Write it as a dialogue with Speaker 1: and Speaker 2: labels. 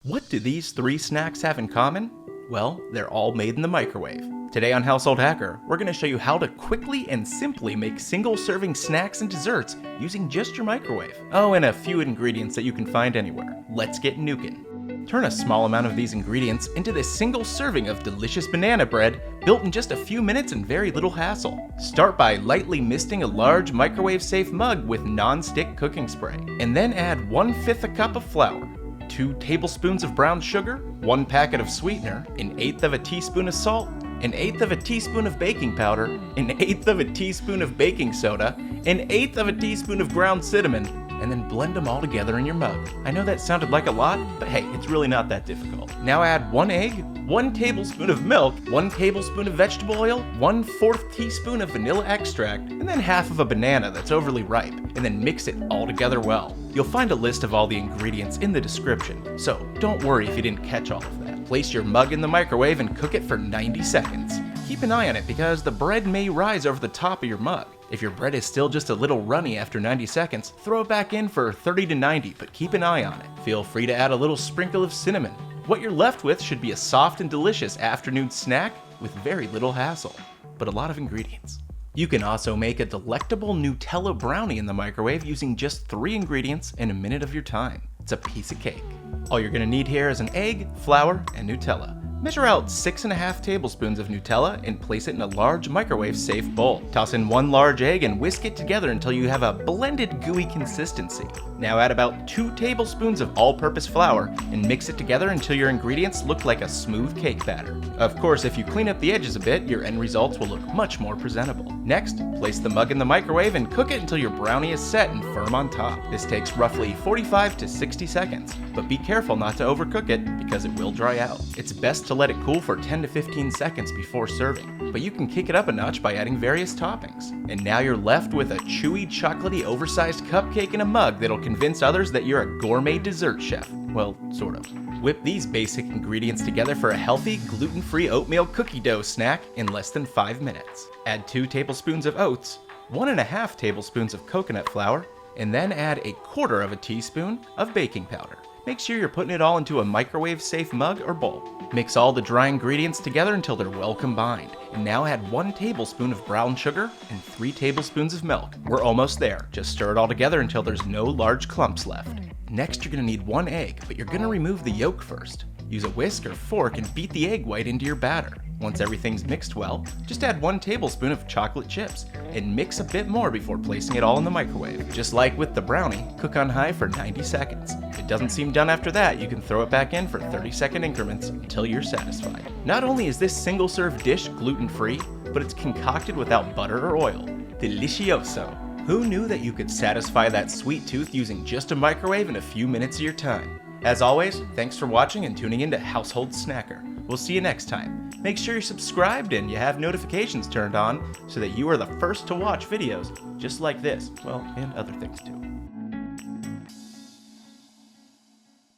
Speaker 1: What do these three snacks have in common? Well, they're all made in the microwave. Today on Household Hacker, we're going to show you how to quickly and simply make single-serving snacks and desserts using just your microwave. Oh, and a few ingredients that you can find anywhere. Let's get nukin'. Turn a small amount of these ingredients into this single serving of delicious banana bread built in just a few minutes and very little hassle. Start by lightly misting a large microwave-safe mug with non-stick cooking spray, and then add 1/5 a cup of flour, 2 tablespoons of brown sugar, 1 packet of sweetener, 1/8 of a teaspoon of salt, 1/8 of a teaspoon of baking powder, 1/8 of a teaspoon of baking soda, 1/8 of a teaspoon of ground cinnamon, and then blend them all together in your mug. I know that sounded like a lot, but hey, it's really not that difficult. Now add 1 egg, 1 tablespoon of milk, 1 tablespoon of vegetable oil, 1/4 teaspoon of vanilla extract, and then half of a banana that's overly ripe, and then mix it all together well. You'll find a list of all the ingredients in the description, so don't worry if you didn't catch all of that. Place your mug in the microwave and cook it for 90 seconds. Keep an eye on it because the bread may rise over the top of your mug. If your bread is still just a little runny after 90 seconds, throw it back in for 30 to 90, but keep an eye on it. Feel free to add a little sprinkle of cinnamon. What you're left with should be a soft and delicious afternoon snack with very little hassle, but a lot of ingredients. You can also make a delectable Nutella Brownie in the microwave using just 3 ingredients in a minute of your time. It's a piece of cake. All you're going to need here is an egg, flour, and Nutella. Measure out 6½ tablespoons of Nutella and place it in a large microwave-safe bowl. Toss in 1 large egg and whisk it together until you have a blended gooey consistency. Now add about 2 tablespoons of all-purpose flour and mix it together until your ingredients look like a smooth cake batter. Of course, if you clean up the edges a bit, your end results will look much more presentable. Next, place the mug in the microwave and cook it until your brownie is set and firm on top. This takes roughly 45 to 60 seconds, but be careful not to overcook it because it will dry out. It's best to let it cool for 10 to 15 seconds before serving, but you can kick it up a notch by adding various toppings. And now you're left with a chewy, chocolatey, oversized cupcake in a mug that'll convince others that you're a gourmet dessert chef. Well, sort of. Whip these basic ingredients together for a healthy, gluten-free oatmeal cookie dough snack in less than 5 minutes. Add 2 tablespoons of oats, 1½ tablespoons of coconut flour, and then add 1/4 teaspoon of baking powder. Make sure you're putting it all into a microwave-safe mug or bowl. Mix all the dry ingredients together until they're well combined, and now add 1 tablespoon of brown sugar and 3 tablespoons of milk. We're almost there. Just stir it all together until there's no large clumps left. Next, you're going to need 1 egg, but you're going to remove the yolk first. Use a whisk or fork and beat the egg white into your batter. Once everything's mixed well, just add 1 tablespoon of chocolate chips and mix a bit more before placing it all in the microwave. Just like with the brownie, cook on high for 90 seconds. If it doesn't seem done after that, you can throw it back in for 30-second increments until you're satisfied. Not only is this single-serve dish gluten-free, but it's concocted without butter or oil. Delicioso! Who knew that you could satisfy that sweet tooth using just a microwave in a few minutes of your time? As always, thanks for watching and tuning in to Household Snacker. We'll see you next time. Make sure you're subscribed and you have notifications turned on so that you are the first to watch videos just like this, well, and other things too.